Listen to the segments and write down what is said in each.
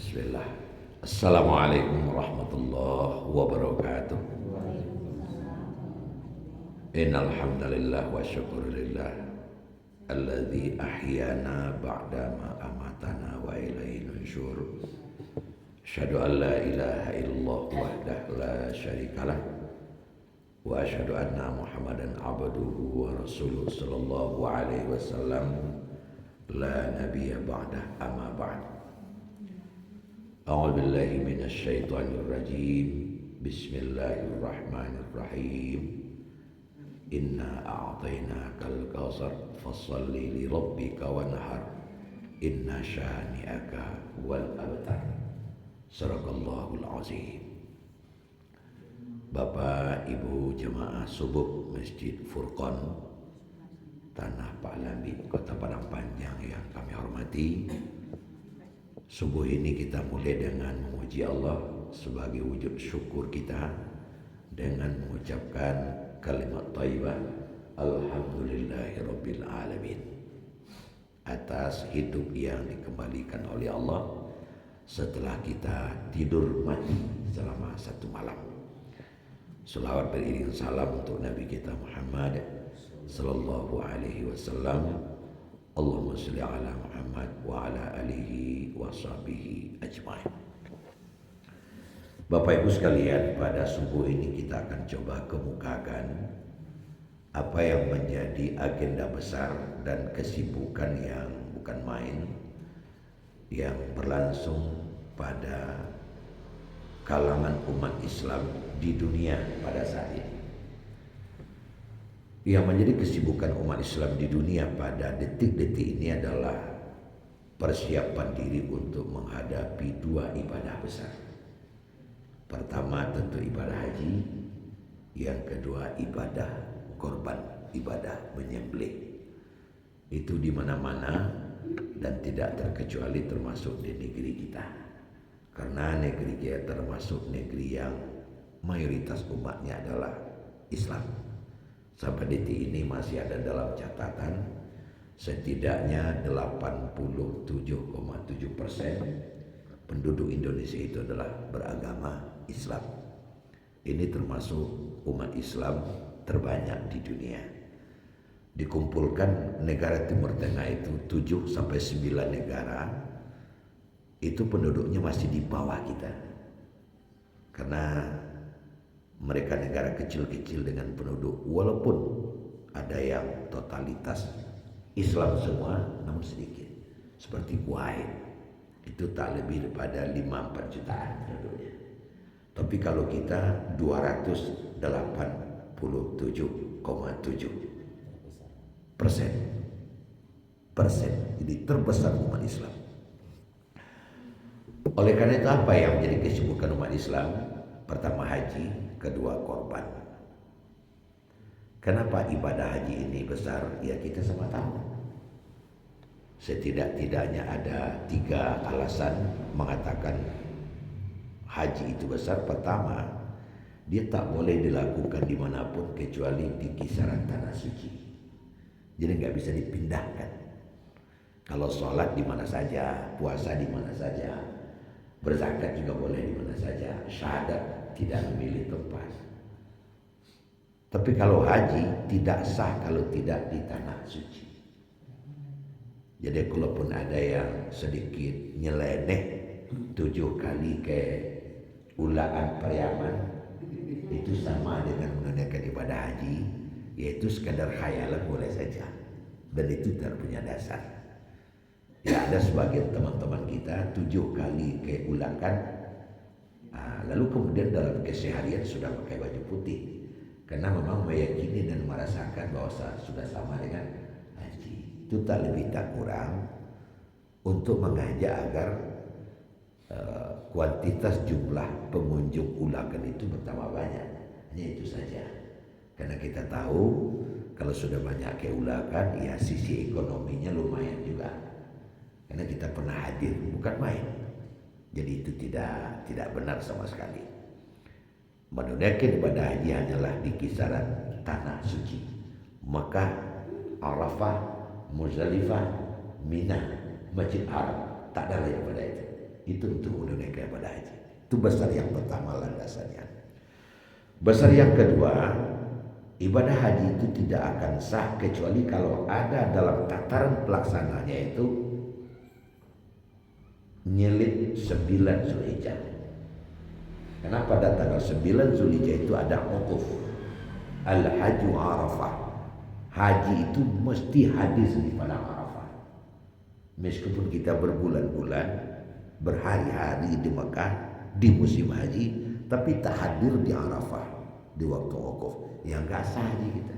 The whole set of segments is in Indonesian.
Bismillah. Assalamualaikum warahmatullahi wabarakatuh. Innal hamdalillah wa syukurillah alladzi ahyana ba'da ma amatana wa ilaihi nusyur. Asyhadu an la ilaha illallah wahdahu la syarikalah wa asyhadu anna Muhammadan abduhu wa rasuluhu sallallahu alaihi wasallam la nabiyya ba'dah amma ba'd. A'udzu billahi minasy syaithanir rajim. Bismillahirrahmanirrahim. Inna a'tainakal kautsar fasholli li rabbika wanhar. Inna syani'aka wal abtar. Sadaqallahul azim. Bapak Ibu jemaah subuh Masjid Furqan Tanah Pahlawi Kota Padang Panjang yang kami hormati, subuh ini kita mulai dengan memuji Allah sebagai wujud syukur kita dengan mengucapkan kalimat thayyibah alhamdulillahirabbil alamin atas hidup yang dikembalikan oleh Allah setelah kita tidur mati selama satu malam. Selawat beriring salam untuk Nabi kita Muhammad sallallahu alaihi wasallam. Allahumma sholli ala Muhammad wa ala alihi wa sahbihi ajmain. Bapak Ibu sekalian, pada subuh ini kita akan coba kemukakan apa yang menjadi agenda besar dan kesibukan yang bukan main yang berlangsung pada kalangan umat Islam di dunia pada saat ini. Yang menjadi kesibukan umat Islam di dunia pada detik-detik ini adalah persiapan diri untuk menghadapi dua ibadah besar. Pertama tentu ibadah haji, yang kedua ibadah korban, ibadah menyembelih. Itu di mana-mana dan tidak terkecuali termasuk di negeri kita. Karena negeri kita termasuk negeri yang mayoritas umatnya adalah Islam. Sampai detik ini masih ada dalam catatan setidaknya 87,7% penduduk Indonesia itu adalah beragama Islam. Ini termasuk umat Islam terbanyak di dunia. Dikumpulkan negara Timur Tengah itu 7 sampai 9 negara, itu penduduknya masih di bawah kita. Karena mereka negara kecil-kecil dengan penduduk, walaupun ada yang totalitas Islam semua, namun sedikit. Seperti Kuwait, itu tak lebih daripada 5-4 jutaan penduduknya. Tapi kalau kita 287,7%, jadi terbesar umat Islam. Oleh karena itu apa yang menjadi kesibukan umat Islam? Pertama haji, kedua korban. Kenapa ibadah haji ini besar? Ya kita sama tahu. Setidak-tidaknya ada 3 alasan mengatakan haji itu besar. Pertama, dia tak boleh dilakukan dimanapun kecuali di kisaran tanah suci. Jadi nggak bisa dipindahkan. Kalau sholat di mana saja, puasa di mana saja, berzakat juga boleh di mana saja, syahadat tidak memilih tempat. Tapi kalau haji tidak sah kalau tidak di tanah suci. Jadi kalaupun ada yang sedikit nyeleneh 7 kali ke ulaan Pariaman, itu sama dengan menunaikan ibadah haji, yaitu sekadar khayalan boleh saja, dan itu tidak punya dasar. Ya ada sebagian teman-teman kita 7 kali ke ulangan, lalu kemudian dalam keseharian sudah pakai baju putih karena memang meyakini dan merasakan bahwa sudah sama dengan haji. Itu tak lebih tak kurang untuk mengajak agar kuantitas jumlah pengunjung ulangan itu bertambah banyak. Hanya itu saja. Karena kita tahu kalau sudah banyak ke ulangan, ya sisi ekonominya lumayan juga. Karena kita pernah hadir, bukan main. Jadi itu tidak benar sama sekali. Menunaikan ibadah haji hanyalah di kisaran tanah suci. Mekah, Arafah, Muzdalifah, Mina, Masjid Haram, tak ada lain pada itu. itu untuk menunaikan ibadah haji. Itu besar yang pertama landasannya. Besar yang kedua, ibadah haji itu tidak akan sah kecuali kalau ada dalam tataran pelaksananya itu nyelip 9 Zulhijjah. Karena pada tanggal 9 Zulhijjah itu ada wukuf. Al-Hajju Arafah. Haji itu mesti hadir di padang Arafah. Meskipun kita berbulan-bulan, berhari-hari di Mekah di musim haji, tapi tak hadir di Arafah di waktu wukuf, yang gak sah haji kita.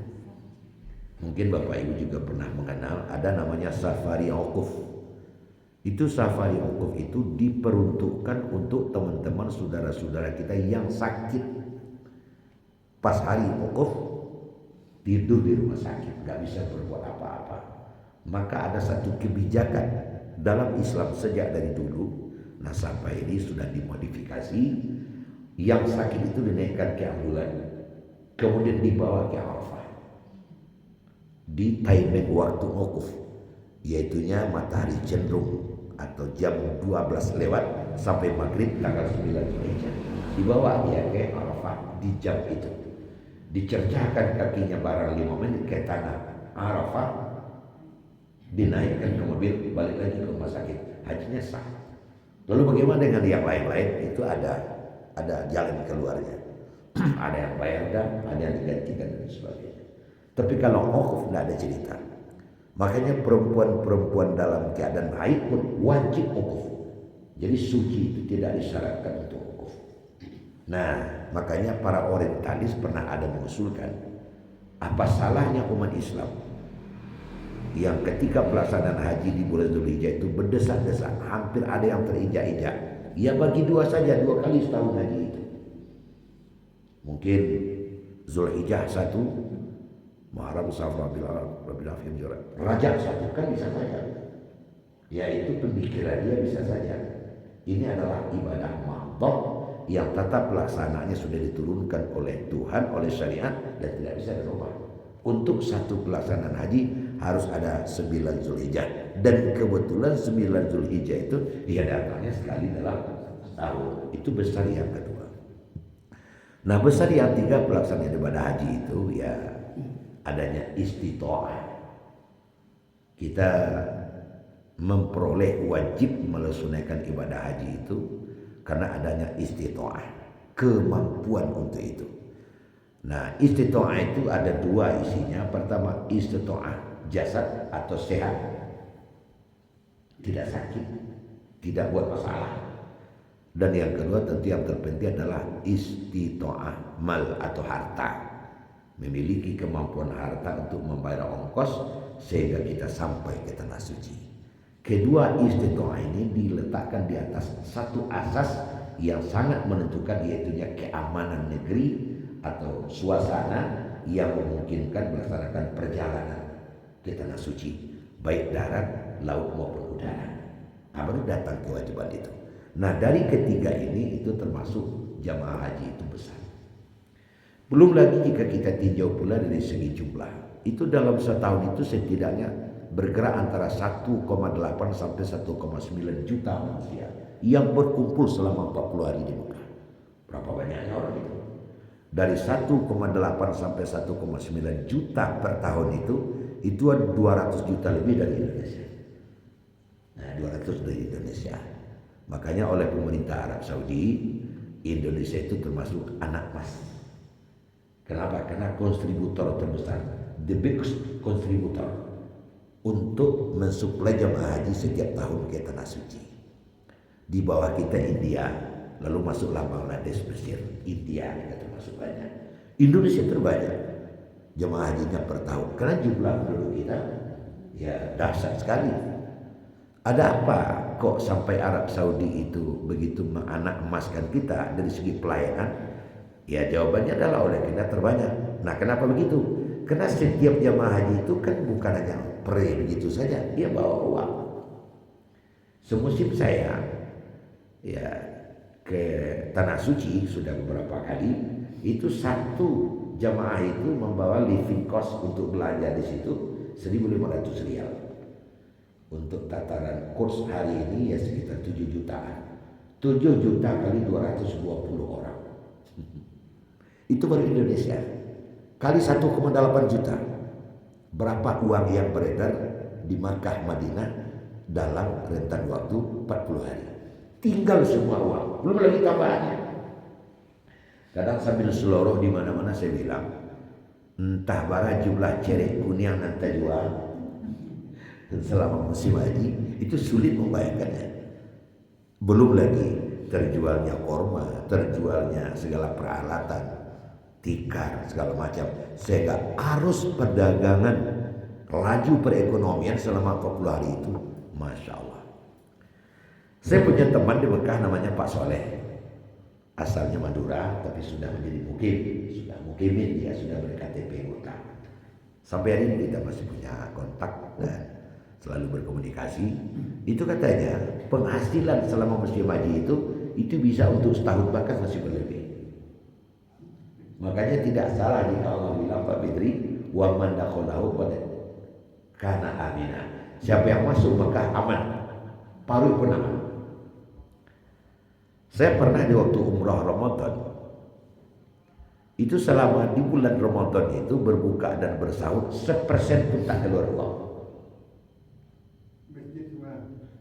Mungkin Bapak Ibu juga pernah mengenal ada namanya safari wukuf. Itu safari wukuf itu diperuntukkan untuk teman-teman saudara-saudara kita yang sakit. Pas hari wukuf tidur di rumah sakit, gak bisa berbuat apa-apa. Maka ada satu kebijakan dalam Islam sejak dari dulu, nah sampai ini sudah dimodifikasi. Yang sakit itu dinaikkan ke ambulan, kemudian dibawa ke Arafah di timing waktu wukuf, yaitunya matahari cenderung atau jam 12 lewat sampai maghrib tanggal 9 Zulhijjah. Dibawa dia ke Arafah di jam itu, dicercahkan kakinya barang 5 menit ke tanah Arafah, dinaikkan ke mobil, balik lagi ke rumah sakit, hajinya sah. Lalu bagaimana dengan yang lain-lain? Itu ada jalan keluarnya. Ada yang bayar dan ada yang digantikan dan sebagainya. Tapi kalau wukuf tidak ada cerita. Makanya perempuan-perempuan dalam keadaan haid pun wajib wukuf. Jadi suci itu tidak disyaratkan untuk wukuf. Nah, makanya para orientalis pernah ada mengusulkan, apa salahnya umat Islam yang ketika pelaksanaan haji di bulan Zulhijjah itu berdesak-desak, hampir ada yang terinjak-injak, ya bagi 2 saja, 2 kali setahun haji itu. Mungkin Zulhijjah 1, Muharram, Safar, Rabiul Awwal, Rajab 1 kan bisa saja. Ya itu pemikiran dia bisa saja. Ini adalah ibadah mahdhah yang tata pelaksanaannya sudah diturunkan oleh Tuhan, oleh syariat, dan tidak bisa dirubah. Untuk satu pelaksanaan haji harus ada 9 Zulhijjah, dan kebetulan 9 Zulhijjah itu dia datangnya sekali dalam tahun. Itu besar yang kedua. Nah, besar yang tiga pelaksanaan ibadah haji itu ya adanya istita'ah. Kita memperoleh wajib melaksanakan ibadah haji itu karena adanya istita'ah, kemampuan untuk itu. Nah, istita'ah itu ada 2 isinya. Pertama, istita'ah jasad atau sehat, tidak sakit, tidak buat masalah. Dan yang kedua tentu yang terpenting adalah istita'ah mal atau harta, memiliki kemampuan harta untuk membayar ongkos sehingga kita sampai ke tanah suci. Kedua istita'ah ini diletakkan di atas satu asas yang sangat menentukan, yaitunya keamanan negeri atau suasana yang memungkinkan melaksanakan perjalanan ke tanah suci, baik darat, laut maupun udara. Baru datang kewajiban itu. Nah, dari ketiga ini itu termasuk jamaah haji itu besar. Belum lagi jika kita tinjau pula dari segi jumlah, itu dalam setahun itu setidaknya bergerak antara 1,8 sampai 1,9 juta manusia yang berkumpul selama 40 hari di Mekah. Berapa banyaknya orang itu? Dari 1,8 sampai 1,9 juta per tahun itu ada 200 juta lebih dari Indonesia. Nah, 200 dari Indonesia. Makanya oleh pemerintah Arab Saudi, Indonesia itu termasuk anak emas. Kenapa? Karena kontributor terbesar, the biggest contributor untuk mensuplai jamaah haji setiap tahun ke tanah suci. Di bawah kita India, lalu masuklah Bangladesh, Mesir, India kita termasuk banyak. Indonesia terbanyak jamaah hajinya per tahun karena jumlah penduduk kita ya dahsyat sekali. Ada apa kok sampai Arab Saudi itu begitu menganak emaskan kita dari segi pelayanan? Ya jawabannya adalah oleh kita terbanyak. Nah, kenapa begitu? Karena setiap jamaah haji itu kan bukan hanya begitu saja, dia bawa uang. Semusim saya ya ke tanah suci sudah beberapa kali, itu satu jamaah itu membawa living cost untuk belanja di situ 1.500 rial. Untuk tataran kurs hari ini ya sekitar 7 jutaan. 7 juta kali 220 orang. Itu baru Indonesia. Kali 1,8 juta. Berapa uang yang beredar di Makkah Madinah dalam rentan waktu 40 hari. Tinggal semua uang, belum lagi tambahannya. Kadang sambil seluruh di mana-mana saya bilang, entah bara jumlah cerek kuning nanti jual selama musim haji, itu sulit membayangkannya. Belum lagi terjualnya korma, terjualnya segala peralatan, tikar, segala macam. Sehingga arus perdagangan, laju perekonomian selama 40 hari itu, Masya Allah. Saya punya teman di Mekah namanya Pak Soleh. Asalnya Madura, tapi sudah menjadi mukim. Sudah mukimin, dia sudah berKTP Mekah. Sampai hari ini kita masih punya kontak dan selalu berkomunikasi. Itu katanya penghasilan selama musim haji itu bisa untuk setahun, bahkan masih berlebih. Makanya tidak salah jika Allah bilang, Pak Bidri, wa man dakhalahu kana amina. Siapa yang masuk Mekah aman, paru pun aman. Saya pernah di waktu umrah Ramadan, itu selama di bulan Ramadan itu berbuka dan bersahur 1% pun tak keluar uang.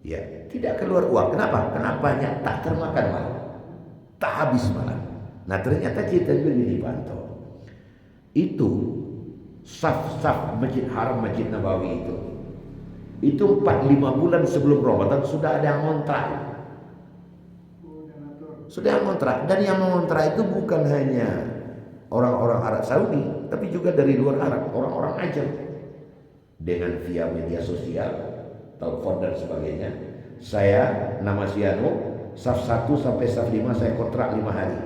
Ya, tidak keluar uang. Kenapa? Kenapanya tak termakan malah, tak habis malah. Nah ternyata kita juga dipantau. Itu saf-saf Masjid Haram, Masjid Nabawi itu 4-5 bulan sebelum Ramadan sudah ada yang ngontrak. Sudah yang ngontrak, dan yang mengontrak itu bukan hanya orang-orang Arab Saudi, tapi juga dari luar Arab, orang-orang Ajam. Dengan via media sosial, telepon dan sebagainya. Saya nama Siano, saf 1 sampai saf 5 saya kontrak 5 hari.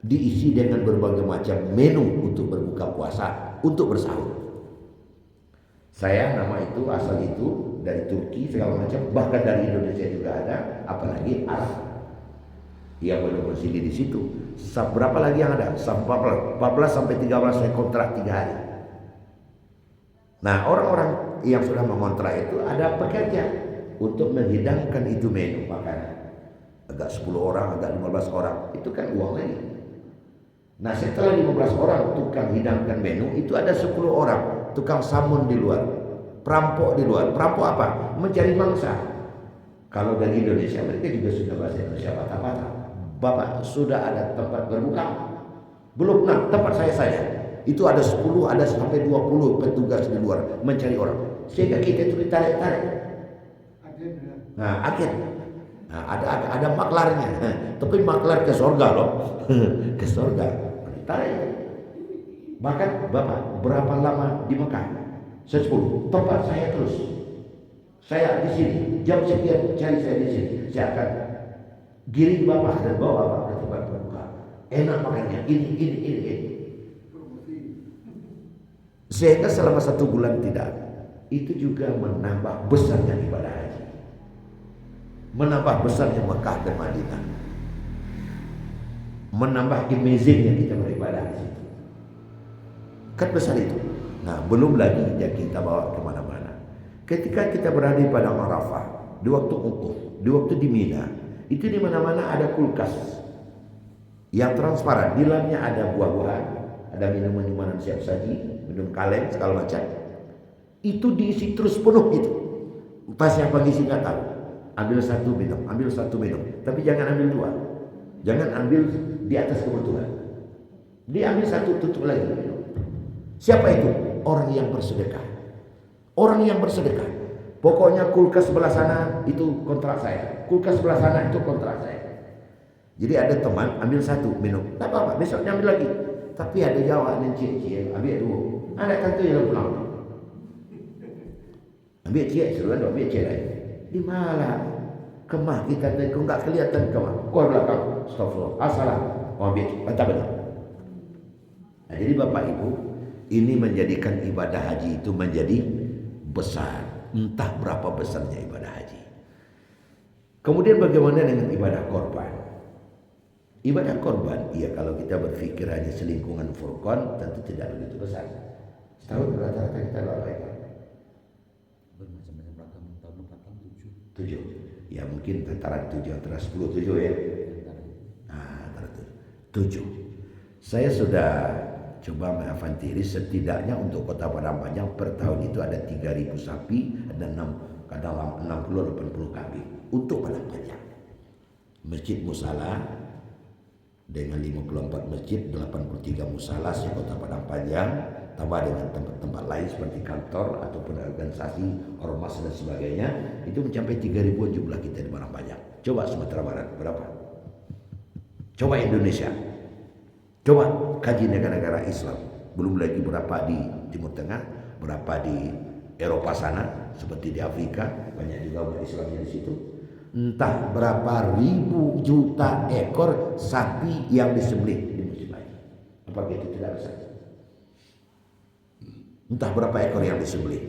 Diisi dengan berbagai macam menu untuk berbuka puasa, untuk bersahur. Saya nama itu, asal itu dari Turki segala macam, bahkan dari Indonesia juga ada, apalagi Arab yang berdomisili di situ. Saf berapa lagi yang ada? Saf 14 sampai 13 saya kontrak 3 hari. Nah orang-orang yang sudah mengontrak itu ada pekerja untuk menghidangkan itu menu makanan. Agak 10 orang, agak 15 orang, itu kan uang lagi. Nah setelah 15 orang tukang hidangkan menu, itu ada 10 orang tukang samun di luar, perampok di luar. Perampok apa? Mencari mangsa. Kalau dari Indonesia mereka juga sudah bahasa Indonesia patah-patah. Bapak sudah ada tempat berbuka? Belum. Nah tempat saya saja. Itu ada 10, ada sampai 20 petugas di luar mencari orang. Sehingga kita itu ditarik-tarik. Nah agen. Nah, ada maklarnya. Tapi maklar ke surga loh. Ke surga. Ditarik. Bahkan Bapak berapa lama di Mekah? 10. Tempat saya terus. Saya di sini. Jam sekian cari saya di sini. Saya akan giring Bapak dan bawa Bapak ke tempat berbuka. Enak makannya. Ini. Sehingga selama 1 bulan tidak. Itu juga menambah besarnya ibadah haji. Menambah besarnya Mekah dan Madinah. Menambah amazingnya kita beribadah di situ. Kan besar itu. Nah belum lagi yang kita bawa kemana-mana. Ketika kita berada di Padang Arafah, di waktu Ukuf, di waktu di Mina, itu di mana-mana ada kulkas yang transparan. Di dalamnya ada buah-buahan, ada minuman-minuman siap saji, minum kaleng segala macam. Itu diisi terus penuh gitu. Pas yang pengisi nggak tahu. Ambil 1 minum, ambil 1 minum. Tapi jangan ambil 2. Jangan ambil di atas kebutuhan. Diambil 1, tutup lagi. Siapa itu? Orang yang bersedekah. Orang yang bersedekah. Pokoknya kulkas sebelah sana itu kontrak saya. Kulkas sebelah sana itu kontrak saya. Jadi ada teman ambil 1 minum. Tak apa-apa, besoknya ambil lagi. Tapi ada jawab yang cik-cik, ambil 2. Ada tentu yang pulang. Ambil cik, seruan ambil cik lain. Di mana? Kemah kita tadi, kau enggak kelihatan kemah. Kau belakang, astagfirullah, assalam. Kau ambil cik, mantap betul. Nah, jadi Bapak Ibu, ini menjadikan ibadah haji itu menjadi besar. Entah berapa besarnya ibadah haji. Kemudian bagaimana dengan ibadah korban? Ibadah korban, ya kalau kita berpikir hanya selingkungan Furqan, tentu tidak begitu besar. Setahun rata-rata kita berapa ekor? 7. Ya mungkin antara 7 antara 10 7 ya. Nah, antara 7. Saya sudah coba mengavantiris setidaknya untuk Kota Padang Panjang per tahun itu ada 3.000 sapi, ada 60-80 kambing untuk Padang Panjang. Masjid musala dengan 54 masjid, 83 musala di Kota Padang Panjang, tambah dengan tempat-tempat lain seperti kantor ataupun organisasi, ormas dan sebagainya, itu mencapai 3.000 jumlah kita di Padang Panjang. Coba Sumatera Barat berapa? Coba Indonesia. Coba kaji negara-negara Islam. Belum lagi berapa di Timur Tengah, berapa di Eropa sana, seperti di Afrika, banyak juga umat Islamnya di situ. Entah berapa ribu juta ekor sapi yang disembelih di musim haji. Apakah itu tidak besar? Entah berapa ekor yang disembelih.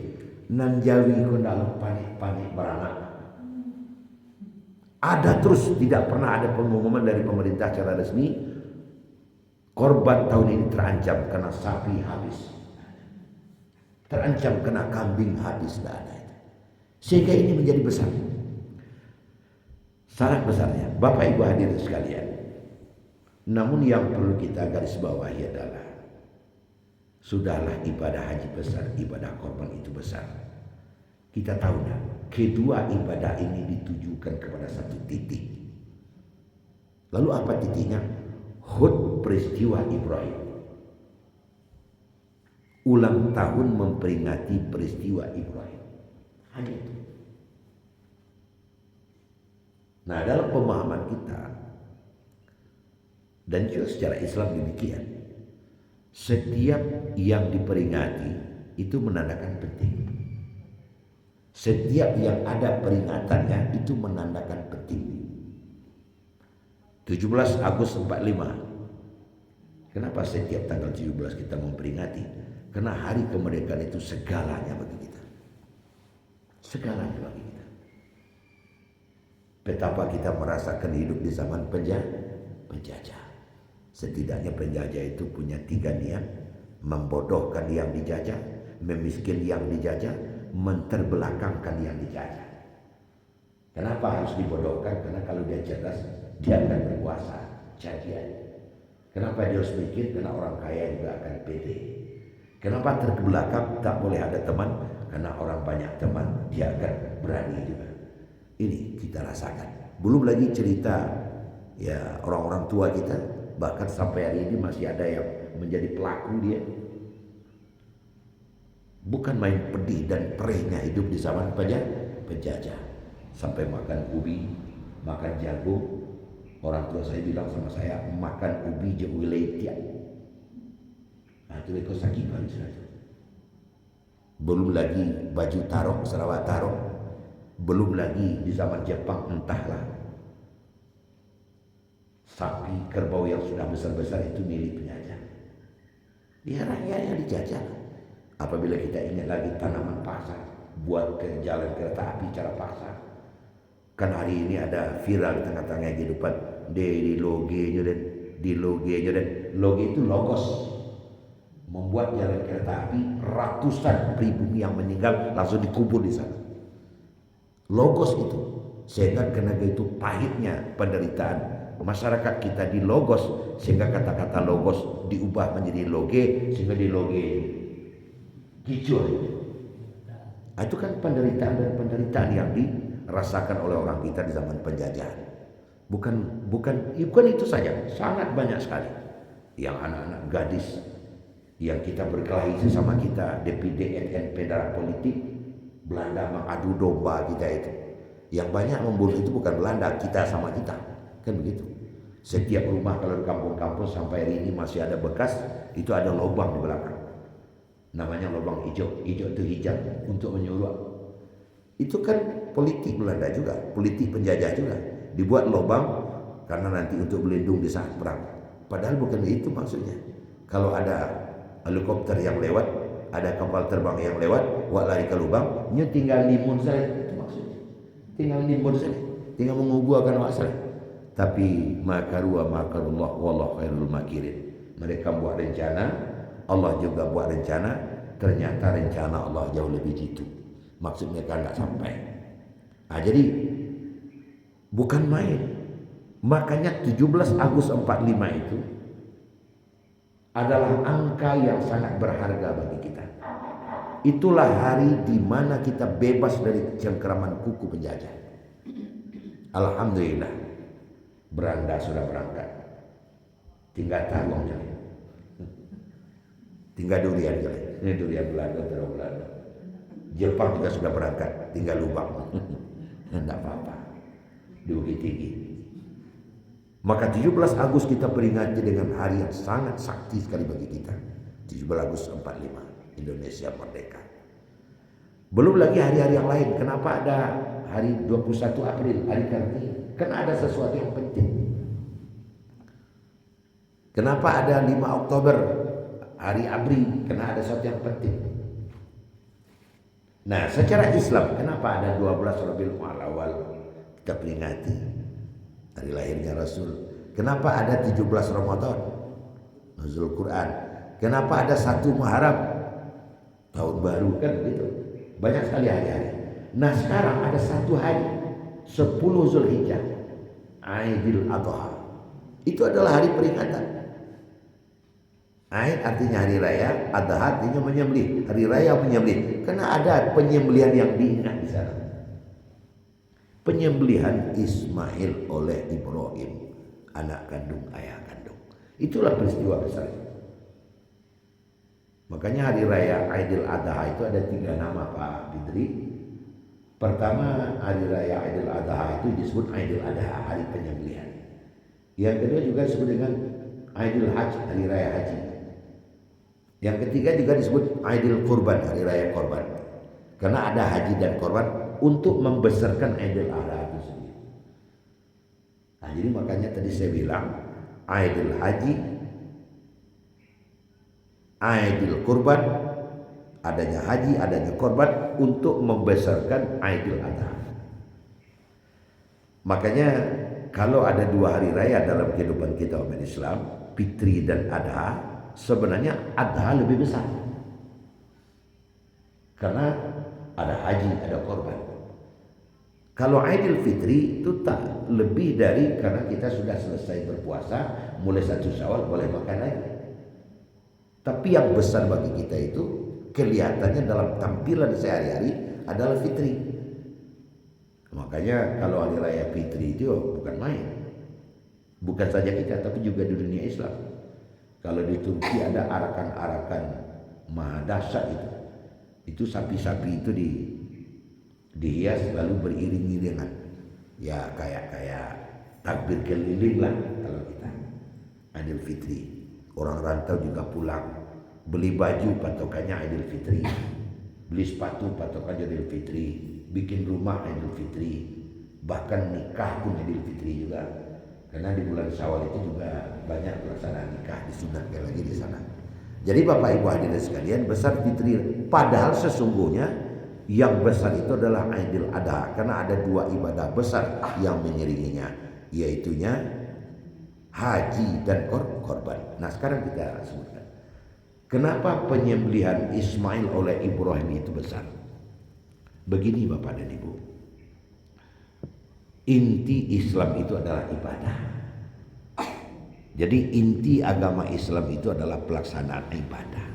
Nan Jawi dalam panik-panik beranak. Ada terus, tidak pernah ada pengumuman dari pemerintah secara resmi. Korban tahun ini terancam kena sapi habis, terancam kena kambing habis, tidak ada. Sehingga ini menjadi besar, sangat besarnya. Bapak Ibu hadirin sekalian, namun yang perlu kita garis bawahi adalah sudahlah ibadah haji besar, ibadah korban itu besar. Kita tahu dah, kedua ibadah ini ditujukan kepada satu titik. Lalu apa titiknya? HUT peristiwa Ibrahim. Ulang tahun memperingati peristiwa Ibrahim. Hanya itu. Nah, dalam pemahaman kita dan juga secara Islam demikian, setiap yang diperingati itu menandakan penting. Setiap yang ada peringatannya itu menandakan penting. 17 Agustus 45. Kenapa setiap tanggal 17 kita memperingati? Karena hari kemerdekaan itu segalanya bagi kita. Segalanya bagi kita. Betapa kita merasakan hidup di zaman penjajah. Setidaknya penjajah itu punya 3 niat: membodohkan yang dijajah, memiskin yang dijajah, menterbelakangkan yang dijajah. Kenapa harus dibodohkan? Karena kalau dia cerdas, dia akan berkuasa. Cacian. Kenapa dia harus mikir? Karena orang kaya juga akan pede. Kenapa terbelakang? Tak boleh ada teman. Karena orang banyak teman, dia akan berani juga. Ini kita rasakan. Belum lagi cerita ya orang-orang tua kita, bahkan sampai hari ini masih ada yang menjadi pelaku dia. Bukan main pedih dan perihnya hidup di zaman penjajah. Sampai makan ubi, makan jagung. Orang tua saya bilang sama saya, makan ubi je wilayah. Nah, itu ekor sakit kali saja. Belum lagi baju tarok, Sarawak tarok. Belum lagi di zaman Jepang entahlah. Sapi kerbau yang sudah besar-besar itu milik penjajah. Dia rakyat yang dijajah. Apabila kita ingat lagi tanaman paksa, buat ke jalan kereta api cara paksa. Kan hari ini ada viral di tengah-tengah kehidupan, di logenya dan loge itu logos, membuat jalan kereta api ratusan pribumi yang meninggal langsung dikubur di sana. Logos itu, sehingga karena itu pahitnya penderitaan masyarakat kita di logos, sehingga kata-kata logos diubah menjadi loge, sehingga di loge kicau. Itu kan penderitaan yang dirasakan oleh orang kita di zaman penjajahan. Bukan itu saja, sangat banyak sekali yang anak-anak gadis yang kita berkelahi sesama kita, DPD, darah politik. Belanda mengadu domba kita itu. Yang banyak membunuh itu bukan Belanda, kita sama kita, kan begitu. Setiap rumah kalau di kampung-kampung sampai hari ini masih ada bekas, itu ada lubang di belakang. Namanya lubang hijau itu hijau untuk menyuruh. Itu kan politik Belanda juga, politik penjajah juga. Dibuat lubang karena nanti untuk berlindung di saat perang. Padahal bukan itu maksudnya. Kalau ada helikopter yang lewat, ada kapal terbang yang lewat, wak lari ke lubang, nya tinggal limun saja. Itu maksudnya. Tinggal limun saja, tinggal mengubuhkan wak saja. Tapi makarua makarullah wallahu khairul makirin. Mereka buat rencana, Allah juga buat rencana, ternyata rencana Allah jauh lebih jitu. Maksudnya kan tak sampai. Nah, jadi Bukan main. Makanya 17 Agustus 45 itu adalah angka yang sangat berharga bagi kita. Itulah hari di mana kita bebas dari cengkeraman kuku penjajah. Alhamdulillah, beranda sudah berangkat. Tinggal talong jalan. Tinggal durian jalan. Ini durian Belanda, terus Belanda. Jepang juga sudah berangkat, tinggal lubang. Tidak apa-apa. Di Bukit Tinggi. Maka 17 Agustus kita peringati dengan hari yang sangat sakti sekali bagi kita. 17 Agustus 45, Indonesia merdeka. Belum lagi hari-hari yang lain. Kenapa ada hari 21 April, hari Kartini? Karena ada sesuatu yang penting. Kenapa ada 5 Oktober, hari ABRI? Karena ada sesuatu yang penting. Nah, secara Islam, kenapa ada 12 Rabiul Awal kita peringati hari lahirnya Rasul? Kenapa ada 17 Ramadan, Nuzul Quran? Kenapa ada 1 Muharram, tahun baru, kan begitu? Banyak sekali hari-hari. Nah, sekarang ada 1 hari, 10 Zulhijjah, Aidil Adha. Itu adalah hari peringatan. Aid artinya hari raya, Adha artinya menyembelih, hari raya menyembelih. Karena ada penyembelihan yang diingat di sana. Penyembelihan Ismail oleh Ibrahim, anak kandung ayah kandung. Itulah peristiwa besar. Makanya hari raya Aidil Adha itu ada 3 nama, Pak Fitri. Pertama, hari raya Aidil Adha itu disebut Aidil Adha, hari penyembelihan. Yang kedua juga disebut dengan Aidil Hajj, hari raya haji. Yang ketiga juga disebut Aidil Kurban, hari raya korban. Karena ada haji dan korban untuk membesarkan Aidil Adha itu sendiri. Nah, jadi makanya tadi saya bilang Aidil Haji, Aidil Kurban, adanya haji, adanya korban untuk membesarkan Aidil Adha. Makanya kalau ada 2 hari raya dalam kehidupan kita umat Islam, Fitri dan Adha, sebenarnya Adha lebih besar. Karena ada haji, ada korban. Kalau Aidil Fitri itu tak lebih dari, karena kita sudah selesai berpuasa, mulai 1 Syawal boleh makan lagi. Tapi yang besar bagi kita itu kelihatannya dalam tampilan sehari-hari adalah Fitri. Makanya kalau hari raya Fitri itu bukan main. Bukan saja kita, tapi juga di dunia Islam. Kalau di Turki ada arakan-arakan maha dahsyat itu sapi-sapi itu dihias lalu beriring-iringan. Ya kayak takbir keliling lah kalau kita. Aidil Fitri. Orang rantau juga pulang, beli baju patokannya Aidil Fitri, beli sepatu patokannya Aidil Fitri, bikin rumah Aidil Fitri, bahkan nikah pun Aidil Fitri juga. Karena di bulan Syawal itu juga banyak pelaksanaan nikah disunatkan lagi di sana. Jadi Bapak Ibu hadirin sekalian, besar Fitri. Padahal sesungguhnya yang besar itu adalah Aidil Adha, karena ada 2 ibadah besar yang mengiringinya, yaitunya haji dan korban. Nah, sekarang kita sebutkan kenapa penyembelihan Ismail oleh Ibrahim itu besar. Begini Bapak dan Ibu, inti Islam itu adalah ibadah. Jadi inti agama Islam itu adalah pelaksanaan ibadah.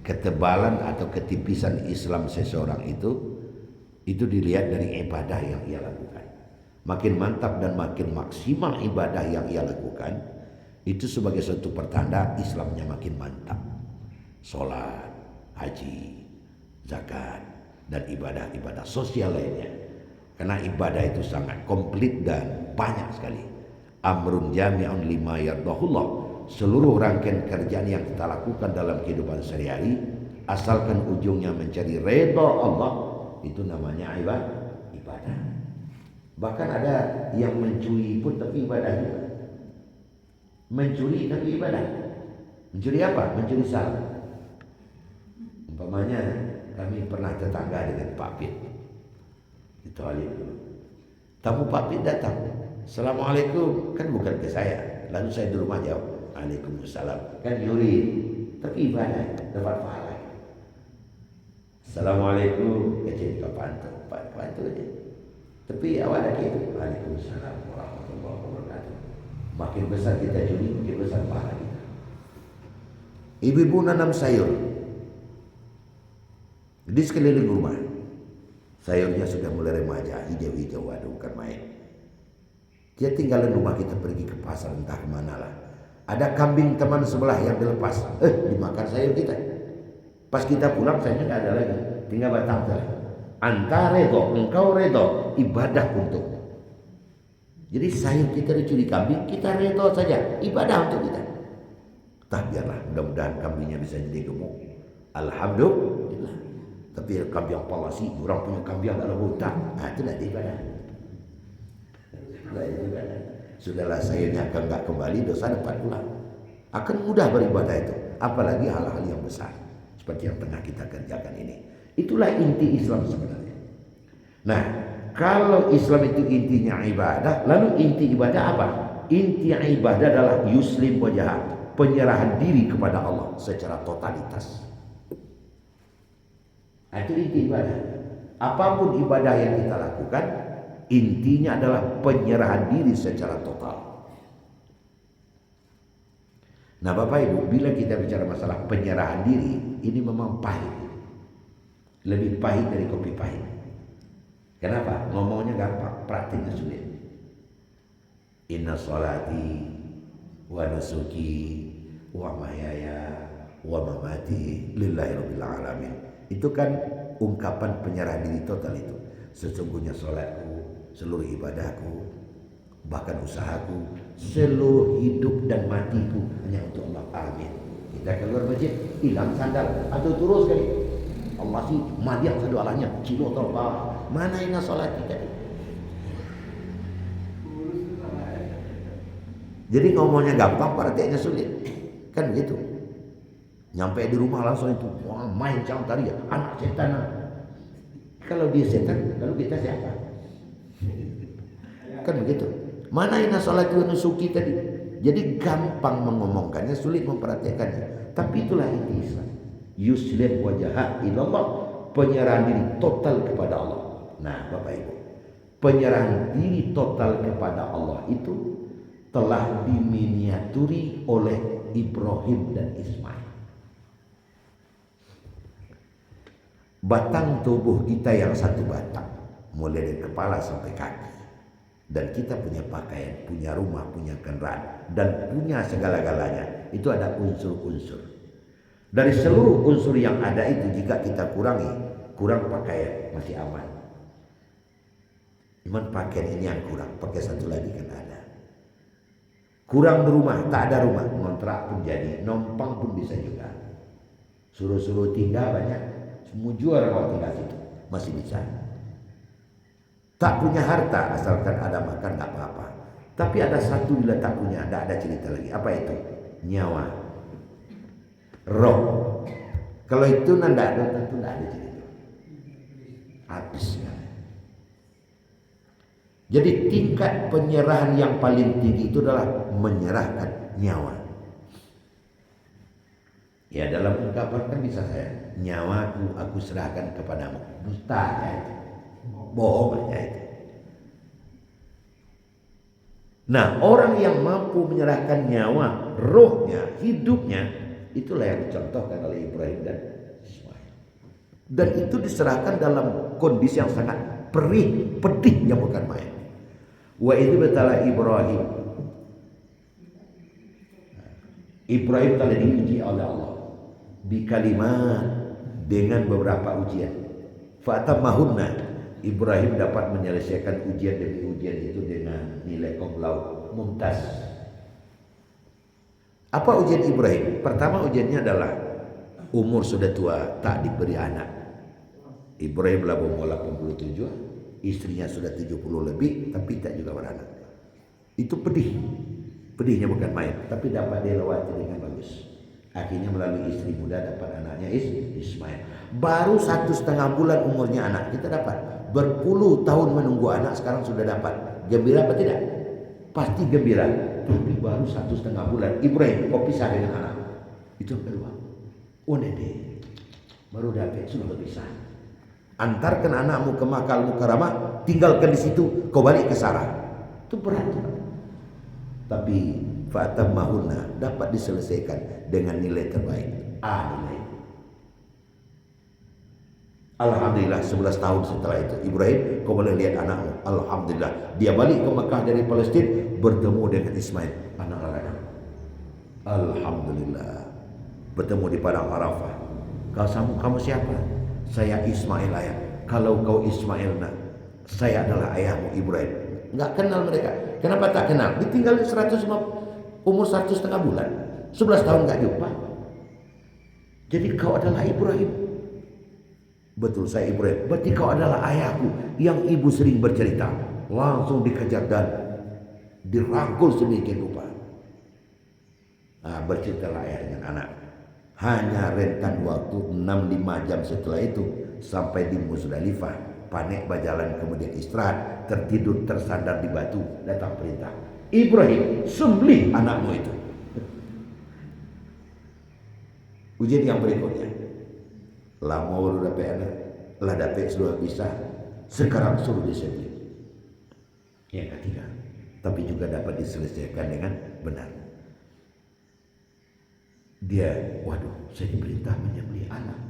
Ketebalan atau ketipisan Islam seseorang itu dilihat dari ibadah yang ia lakukan. Makin mantap dan makin maksimal ibadah yang ia lakukan, itu sebagai suatu pertanda Islamnya makin mantap. Sholat, haji, zakat, dan ibadah-ibadah sosial lainnya. Karena ibadah itu sangat komplit dan banyak sekali. Amrun jami'un lima yardahullah. Seluruh rangkaian kerjaan yang kita lakukan dalam kehidupan sehari-hari, asalkan ujungnya mencari redha Allah, itu namanya ibadah. Bahkan ada yang mencuri pun tapi ibadah juga. Mencuri tapi ibadah. Mencuri apa? Mencuri salam. Umpamanya kami pernah tetangga dengan Pak Pit. Itu alih dulu. Tamu Pak Pit datang. Assalamualaikum. Kan bukan ke saya. Lalu saya di rumah jawab, Waalaikumsalam. Kan nyuri. Tapi ibadah. Dapat pahala. Assalamualaikum. Kecil ke Panto. Pak Panto aja. Tapi awak ada gitu. Waalaikumsalam warahmatullahi wabarakatuh. Makin besar kita juli, makin besar pahala kita. Ibu-ibu nanam sayur di sekeliling rumah. Sayurnya sudah mulai remaja, hijau-hijau, waduh bukan main. Dia tinggalin rumah, kita pergi ke pasar entah kemana lah. Ada kambing teman sebelah yang dilepas, dimakan sayur kita. Pas kita pulang sayurnya nggak ada lagi, tinggal batang saja. Anta redo, engkau redo, ibadah untukmu. Jadi sayur kita dicuri kambing, kita redo saja, ibadah untuk kita. Tak biarlah, mudah-mudahan kambingnya bisa jadi gemuk. Alhamdulillah. Tapi kambing palasi, orang punya kambing dalam hutan, itu tidak ibadah. Sudahlah sayurnya akan nggak kembali, dosa dapat pulang. Akan mudah beribadah itu, apalagi hal-hal yang besar seperti yang tengah kita kerjakan ini. Itulah inti Islam sebenarnya. Nah, kalau Islam itu intinya ibadah, lalu inti ibadah apa? Inti ibadah adalah yuslim wajah, penyerahan diri kepada Allah secara totalitas. Itu inti ibadah. Apapun ibadah yang kita lakukan, intinya adalah penyerahan diri secara total. Nah Bapak Ibu, bila kita bicara masalah penyerahan diri, ini memang pahit. Lebih pahit dari kopi pahit. Kenapa? Ngomongnya gampang, praktiknya sulit. Inna sholati wa nusuki wa mahyaya wa mamati lillahi rabbil alamin. Itu kan ungkapan penyerahan diri total itu. Sesungguhnya sholatku, seluruh ibadahku, bahkan usahaku, seluruh hidup dan matiku hanya untuk Allah. Amin. Kita keluar masjid, hilang sandal atau terus kali. Allah sih madiak sedoalanya, cilo terpa. Mana ina sholat kita? Jadi ngomongnya gampang, prakteknya sulit. Kan begitu. Nyampe di rumah langsung itu, wah main cang tari ya, anak setan. Kalau dia setan, lalu kita siapa? Kan begitu. Mana ina sholat nusuki tadi? Jadi gampang mengomongkannya, sulit mempraktekannya. Tapi itulah inti Islam. Yuslim wajah ilallah, penyerahan diri total kepada Allah. Nah Bapak Ibu, penyerahan diri total kepada Allah itu telah diminiaturi oleh Ibrahim dan Ismail. Batang tubuh kita yang satu batang, mulai dari kepala sampai kaki. Dan kita punya pakaian, punya rumah, punya kendaraan, dan punya segala-galanya. Itu ada unsur-unsur. Dari seluruh unsur yang ada itu, jika kita kurang pakaian, masih aman. Cuman pakaian ini yang kurang, pakai satu lagi kan ada. Kurang rumah, tak ada rumah, ngontrak pun jadi, numpang pun bisa juga. Suruh-suruh tinggal banyak, mujur kalau tinggal situ, masih bisa. Tak punya harta, asalkan ada makan tak apa-apa. Tapi ada satu bila tak punya, tak ada cerita lagi. Apa itu? Nyawa. Roh. Kalau itu nanda ada, tentu tidak ada cerita. Habis. Jadi tingkat penyerahan yang paling tinggi itu adalah menyerahkan nyawa. Ya dalam ungkapan kan bisa saya, nyawaku aku serahkan kepadamu. Dusta aja itu. Bohong aja itu. Nah orang yang mampu menyerahkan nyawa, rohnya, hidupnya, itulah yang dicontohkan oleh Ibrahim dan Ismail. Dan itu diserahkan dalam kondisi yang sangat perih, pedihnya bukan main. Wa idh batala Ibrahim. Ibrahim telah diuji oleh Allah bi kalimat, dengan beberapa ujian. Fatammahunna. Ibrahim dapat menyelesaikan ujian demi ujian itu dengan nilai cum laude mumtaz. Apa ujian Ibrahim? Pertama ujiannya adalah umur sudah tua, tak diberi anak. Ibrahim lah umur 87, istrinya sudah 70 lebih, tapi tak juga beranak. Itu pedih. Pedihnya bukan main, tapi dapat dilewati dengan bagus. Akhirnya melalui istri muda dapat anaknya Ismail. Baru 1,5 bulan umurnya anak, kita dapat. Berpuluh tahun menunggu anak, sekarang sudah dapat. Gembira apa tidak? Pasti gembira. Tapi baru 1,5 bulan Ibrahim kok pisah dengan anak. Itu yang kedua. Oh nede, baru dapat sudah berpisah. Antarkan anakmu ke Makkah Al-Mukarramah, tinggalkan di situ, kau balik ke Sarah. Itu berat. Tapi fa'atammahunna dapat diselesaikan dengan nilai terbaik. Nilai. Alhamdulillah 11 tahun setelah itu Ibrahim, kau boleh lihat anakmu. Alhamdulillah dia balik ke Mekah dari Palestina, bertemu dengan Ismail, anak lelaki. Alhamdulillah bertemu di padang Arafah. Kamu siapa? Saya Ismail ayah. Kalau kau Ismail nak, saya adalah ayahmu Ibrahim. Enggak kenal mereka. Kenapa tak kenal? Ditinggal 100 umur 100,5 bulan. 11 tahun enggak jumpa. Jadi kau adalah Ibrahim. Betul, saya Ibrahim. Berarti kau adalah ayahku yang ibu sering bercerita. Langsung dikejar dan dirangkul sedikit rupa. Berceritalah ayah dengan anak. Hanya rentan waktu 6-5 jam setelah itu sampai di Muzdalifah. Panik berjalan, kemudian istirahat, tertidur tersandar di batu. Datang perintah, Ibrahim, sembelih anakmu itu. Ujian yang berikutnya, lama baru dapat anak, lah dapat sudah bisa, sekarang suruh disembelih. Yang ketiga, tapi juga dapat diselesaikan dengan benar. Dia, waduh, saya diperintah menyembelih anak.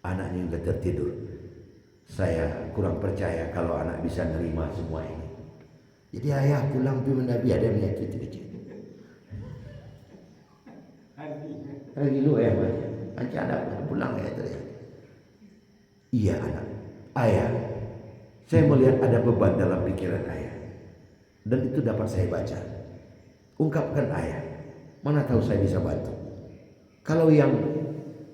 Anaknya juga tertidur. Saya kurang percaya kalau anak bisa nerima semua ini. Jadi ayah pulang pergi Nabi ada niat kecil-kecil. Lagi lu ya macam. Macam anak pulang ya tadi. Iya anak. Ayah, saya melihat ada beban dalam pikiran ayah. Dan itu dapat saya baca. Ungkapkan ayah. Mana tahu saya bisa bantu. Kalau yang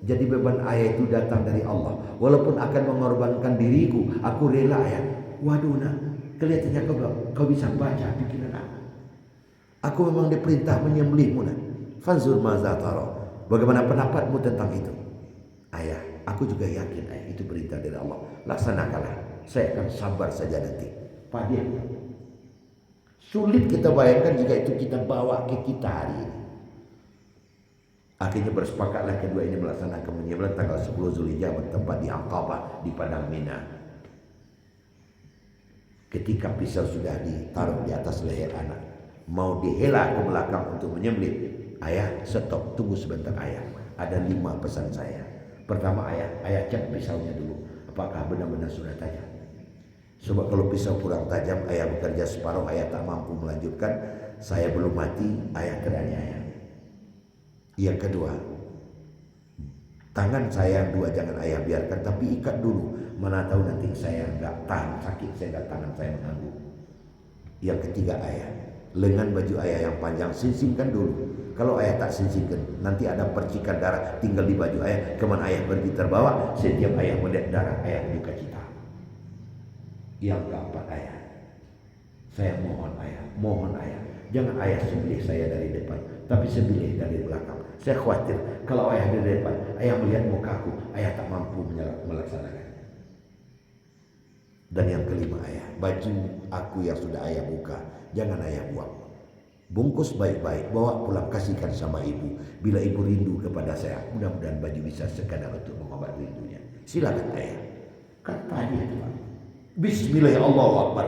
jadi beban ayah itu datang dari Allah, walaupun akan mengorbankan diriku, aku rela ayah. Waduh nak, kelihatannya kau bisa baca pikiran aku. Aku memang diperintah menyembelihmu nak. Fanzur maza tara. Bagaimana pendapatmu tentang itu? Ayah, aku juga yakin ayah itu perintah dari Allah. Laksanakanlah. Saya akan sabar saja nanti. Pak dia. Sulit kita bayangkan jika itu kita bawa ke kita hari ini. Akhirnya bersepakatlah kedua ini melaksanakan penyembelihan tanggal 10 Zulhijjah bertempat di Aqabah di padang Mina. Ketika pisau sudah ditaruh di atas leher anak, mau dihela ke belakang untuk menyembelih, ayah stop, tunggu sebentar ayah. Ada 5 pesan saya. Pertama ayah cek pisaunya dulu, apakah benar-benar sudah tajam. Sebab kalau pisau kurang tajam, ayah bekerja separuh, ayah tak mampu melanjutkan. Saya belum mati, ayah teraniaya. Yang kedua, tangan saya yang 2 jangan ayah biarkan, tapi ikat dulu. Mana tahu nanti saya enggak tahan sakit, saya enggak, tangan saya mengganggu. Yang ketiga ayah, lengan baju ayah yang panjang singsingkan dulu. Kalau ayah tak singsingkan, nanti ada percikan darah tinggal di baju ayah. Kemana ayah pergi terbawa, setiap ayah melihat darah ayah berduka cita. Yang keempat ayah, saya mohon ayah, jangan ayah sembelih saya dari depan, tapi sembelih dari belakang. Saya khawatir kalau ayah dari depan, ayah melihat mukaku, ayah tak mampu melaksanakan. Dan yang kelima ayah, baju aku yang sudah ayah buka, jangan ayah buang. Bungkus baik-baik, bawa pulang, kasihkan sama ibu. Bila ibu rindu kepada saya, mudah-mudahan baju bisa sekadar untuk mengobat rindunya. Silakan ayah. Kata dia itu, Bismillahirrahmanirrahim, Allahu Akbar.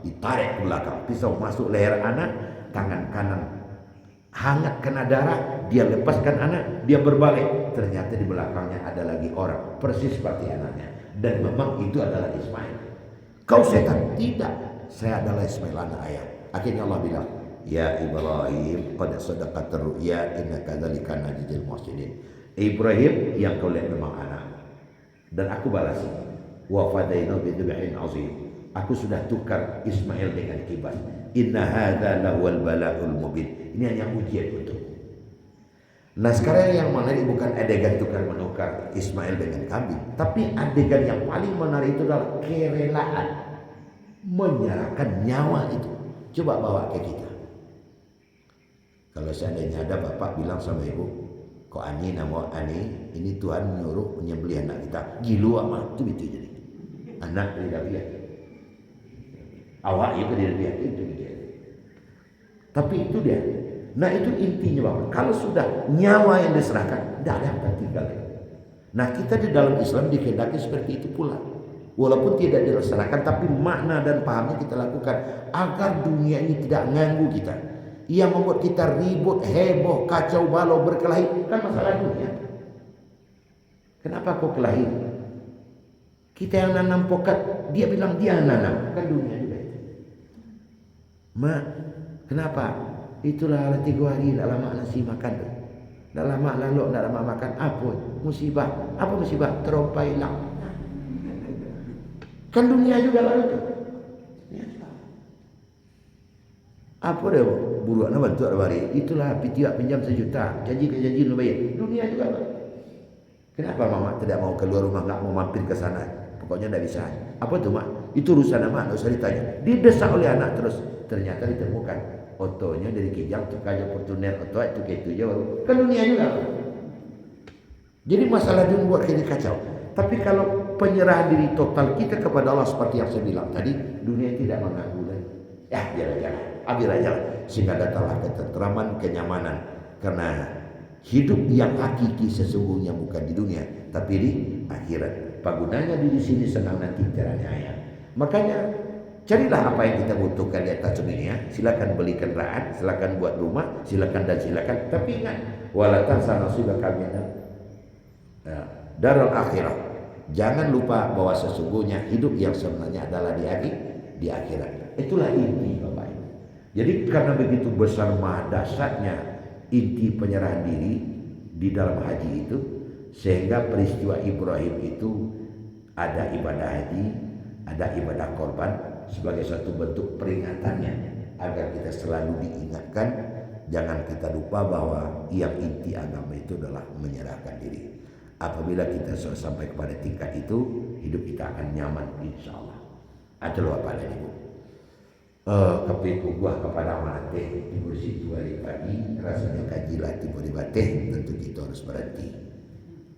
Ditarik ke belakang, pisau masuk leher anak, tangan kanan hangat kena darah, dia lepaskan anak, dia berbalik. Ternyata di belakangnya ada lagi orang, persis seperti anaknya. Dan memang itu adalah Ismail. Kau setan? Tidak, saya adalah Ismail anak ayah. Akhirnya Allah bilang, Ya Ibrahim, qad sadaqat ar-ru'ya innaka dzalika najzil muhsinin. Ibrahim, yang kau lihat memang anak. Dan aku balas, wa fadainahu bi dzibhin azim. Aku sudah tukar Ismail dengan kibas. Inna hadza lahul bala'ul mubin. Ini hanya ujian untukmu. Nah sekarang yang menarik bukan adegan tukar menukar Ismail dengan kambing, tapi adegan yang paling menarik itu adalah kerelaan menyerahkan nyawa itu. Coba bawa ke kita. Kalau seandainya ada bapak bilang sama ibu, kok ani nama ani, ini Tuhan menyuruh menyembelih anak kita, gilu amat itu jadi. Anak tidak lihat, awak juga tidak lihat itu dia. Tapi itu dia. Nah itu intinya bapak. Kalau sudah nyawa yang diserahkan, tidak ada yang tertinggal. Nah kita di dalam Islam dikehendaki seperti itu pula. Walaupun tidak dilaksanakan, tapi makna dan pahamnya kita lakukan agar dunia ini tidak mengganggu kita. Ia membuat kita ribut, heboh, kacau balau, berkelahi, kan masalah dunia. Kenapa kau kelahi? Kita yang nanam pokat, dia bilang dia nanam, kan dunia juga itu. Mak, kenapa? Itulah 3 hari tidak lama nasi makan. Tidak lama lalu, tidak lama makan. Apa? Musibah. Apa musibah? Terompa hilang. Kan dunia juga lalu itu. Apa dia buruan bantu hari? Itulah pitiak pinjam 1 juta. Janji ke janji lu bayar. Dunia juga Pak. Kenapa mama tidak mau keluar rumah, nggak mau mampir ke sana? Pokoknya tidak bisa. Apa tuh mak? Itu urusan mak, nggak usah ditanya. Didesak oleh anak terus. Ternyata ditemukan otonya dari Kijang tuh kayak Fortuner oto itu kayak itu jauh. Kan dunia juga. Jadi masalah dunia buat kita kacau. Tapi kalau penyerahan diri total kita kepada Allah seperti yang saya bilang tadi, dunia tidak mengganggu lagi. Ya biar aja, ambil aja, sehingga datanglah ketentraman, kenyamanan. Karena hidup yang hakiki sesungguhnya bukan di dunia, tapi di akhirat. Pagunanya di sini senang nanti teraniaya. Makanya carilah apa yang kita butuhkan di atas dunia. Silakan beli kendaraan, silakan buat rumah, silakan dan silakan. Tapi ingat, walatan sana sudah kami darul akhirah. Jangan lupa bahwa sesungguhnya hidup yang sebenarnya adalah di akhirat. Itulah inti Bapak Ibu. Jadi karena begitu besar dahsyatnya inti penyerahan diri di dalam haji itu, sehingga peristiwa Ibrahim itu ada ibadah haji, ada ibadah korban sebagai satu bentuk peringatannya agar kita selalu diingatkan, jangan kita lupa bahwa yang inti agama itu adalah menyerahkan diri. Apabila kita sampai kepada tingkat itu, hidup kita akan nyaman insya Allah. Ada luar pada ibu. Kepiku gua kepada mate di kursi 2 hari pagi, rasanya kajilah tiba di bateh, tentu kita harus berhenti.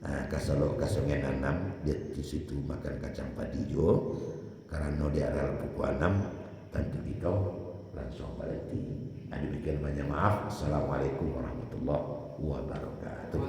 Nah, kasalok kasongen 6, dia di situ makan kacang padi jo, karena di arah pukul 6, tentu kita langsung berhenti. Nah, demikian banyak maaf. Assalamualaikum warahmatullahi wabarakatuh.